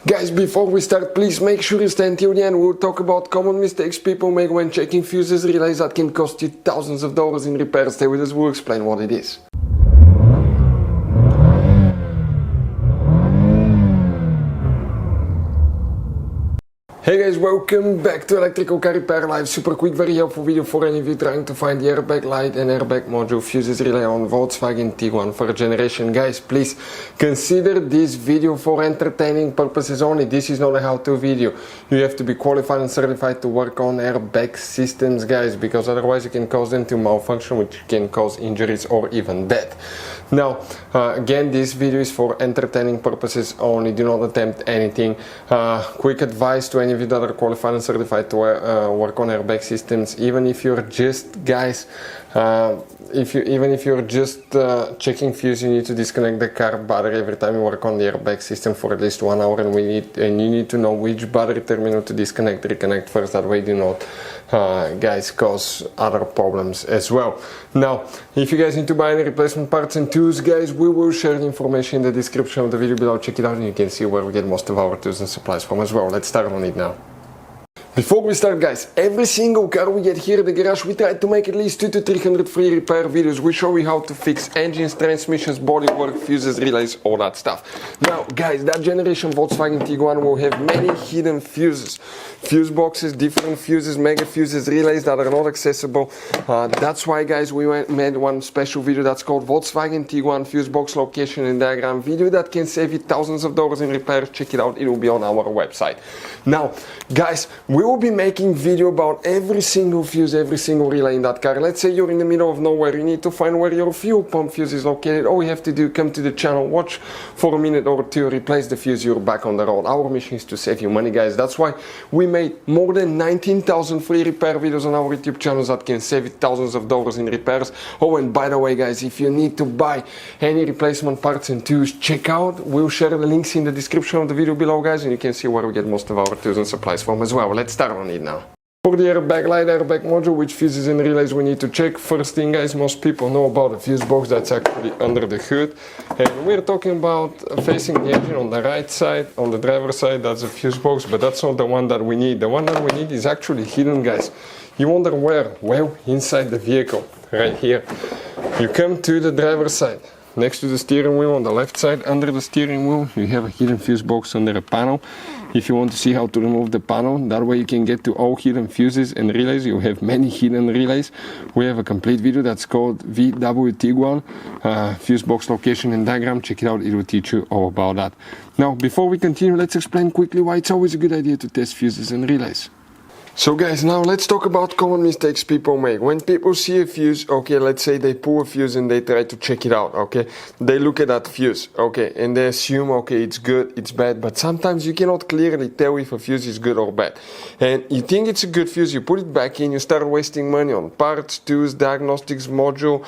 Guys, before we start, please make sure you stay until the end. We'll talk about common mistakes people make when checking fuses, relays that can cost you thousands of dollars in repairs. Stay with us, we'll explain what it is. Hey guys, welcome back to Electrical Car Repair Live. Super quick, very helpful video for any of you trying to find the airbag light and airbag module fuses relay on Volkswagen Tiguan for a generation. Guys, please consider this video for entertaining purposes only. This is not a how-to video. You have to be qualified and certified to work on airbag systems, guys, because otherwise you can cause them to malfunction, which can cause injuries or even death. Now, again, this video is for entertaining purposes only. Do not attempt anything. Quick advice to any of you that are qualified and certified to work on airbag systems, even if you're just, guys, even if you're just checking fuse, you need to disconnect the car battery every time you work on the airbag system for at least 1 hour, and you need to know which battery terminal to disconnect, reconnect first. That way do not guys cause other problems as well. Now, if you guys need to buy any replacement parts and tools, guys, we will share the information in the description of the video below. Check it out and you can see where we get most of our tools and supplies from as well. Let's start on it now. Before we start, guys, every single car we get here at the garage, we try to make at least 200 to 300 free repair videos. We show you how to fix engines, transmissions, bodywork, fuses, relays, all that stuff. Now, guys, that generation Volkswagen Tiguan will have many hidden fuses. Fuse boxes, different fuses, mega fuses, relays that are not accessible. That's why, guys, we made one special video that's called Volkswagen Tiguan Fuse Box Location and Diagram video that can save you thousands of dollars in repairs. Check it out, it will be on our website. Now, guys, we will be making video about every single fuse, every single relay in that car. Let's say you're in the middle of nowhere, you need to find where your fuel pump fuse is located. All you have to do, come to the channel, watch for a minute or two, replace the fuse, you're back on the road. Our mission is to save you money, guys. That's why we made more than 19,000 free repair videos on our YouTube channels that can save you thousands of dollars in repairs. Oh, and by the way, guys, if you need to buy any replacement parts and tools, check out, we'll share the links in the description of the video below, guys, and you can see where we get most of our tools and supplies from as well. Let's start on it now. For the airbag light, airbag module, which fuses and relays we need to check. First thing, guys, most people know about the fuse box that's actually under the hood. And we're talking about facing the engine on the right side, on the driver's side, that's a fuse box, but that's not the one that we need. The one that we need is actually hidden, guys. You wonder where? Well, inside the vehicle, right here. You come to the driver's side. Next to the steering wheel, on the left side, under the steering wheel, you have a hidden fuse box under a panel. If you want to see how to remove the panel, that way you can get to all hidden fuses and relays. You have many hidden relays. We have a complete video that's called VW Tiguan Fuse Box Location and Diagram. Check it out, it will teach you all about that. Now, before we continue, let's explain quickly why it's always a good idea to test fuses and relays. So guys, now let's talk about common mistakes people make. When people see a fuse, okay, let's say they pull a fuse and they try to check it out, okay? They look at that fuse, okay, and they assume, okay, it's good, it's bad, but sometimes you cannot clearly tell if a fuse is good or bad. And you think it's a good fuse, you put it back in, you start wasting money on parts, tools, diagnostics, module,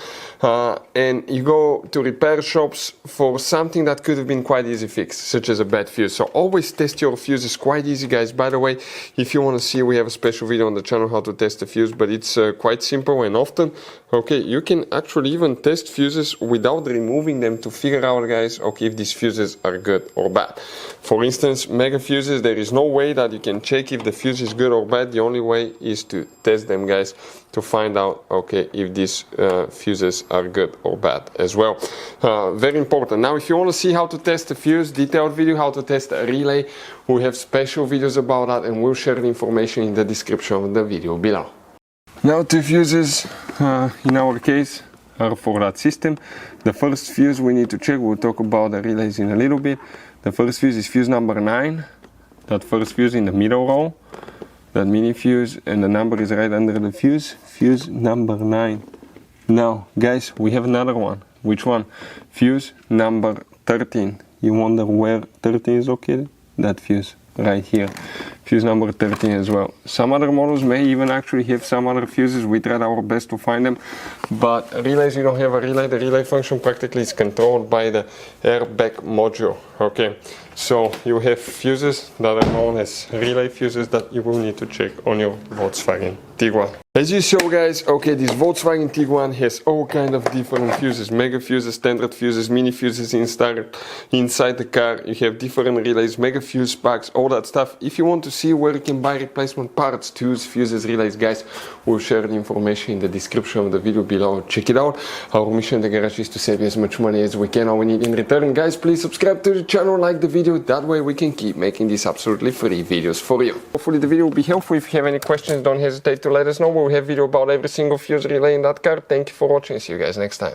and you go to repair shops for something that could have been quite easy fixed, such as a bad fuse. So always test your fuses, quite easy, guys. By the way, if you want to see, we have a special video on the channel how to test a fuse, but it's quite simple and often, okay, you can actually even test fuses without removing them to figure out, guys, okay, if these fuses are good or bad. For instance, mega fuses, there is no way that you can check if the fuse is good or bad. The only way is to test them, guys, to find out, okay, if these fuses are good or bad as well. Very important. Now, if you want to see how to test a fuse, detailed video how to test a relay, we have special videos about that, and we'll share the information in the description of the video below. Now, two fuses in our case are for that system. The first fuse we need to check, we'll talk about the relays in a little bit. The first fuse is fuse number 9, that first fuse in the middle row, that mini fuse, and the number is right under the fuse, fuse number 9. Now, guys, we have another one. Which one? Fuse number 13. You wonder where 13 is located? That fuse right here, fuse number 13 as well. Some other models may even actually have some other fuses. We tried our best to find them, but relays, you don't have a relay. The relay function practically is controlled by the airbag module, okay? So you have fuses that are known as relay fuses that you will need to check on your Volkswagen Tiguan. As you saw, guys, okay, this Volkswagen Tiguan has all kind of different fuses, mega fuses, standard fuses, mini fuses inside the car. You have different relays, mega fuse packs, all that stuff. If you want to see where you can buy replacement parts, tools, fuses, relays, guys, we'll share the information in the description of the video below. Check it out. Our mission in the garage is to save you as much money as we can. All we need in return, guys, please subscribe to the channel, like the video. That way we can keep making these absolutely free videos for you. Hopefully the video will be helpful. If you have any questions, don't hesitate to let us know. We'll have video about every single fuse relay in that car. Thank you for watching. See you guys next time.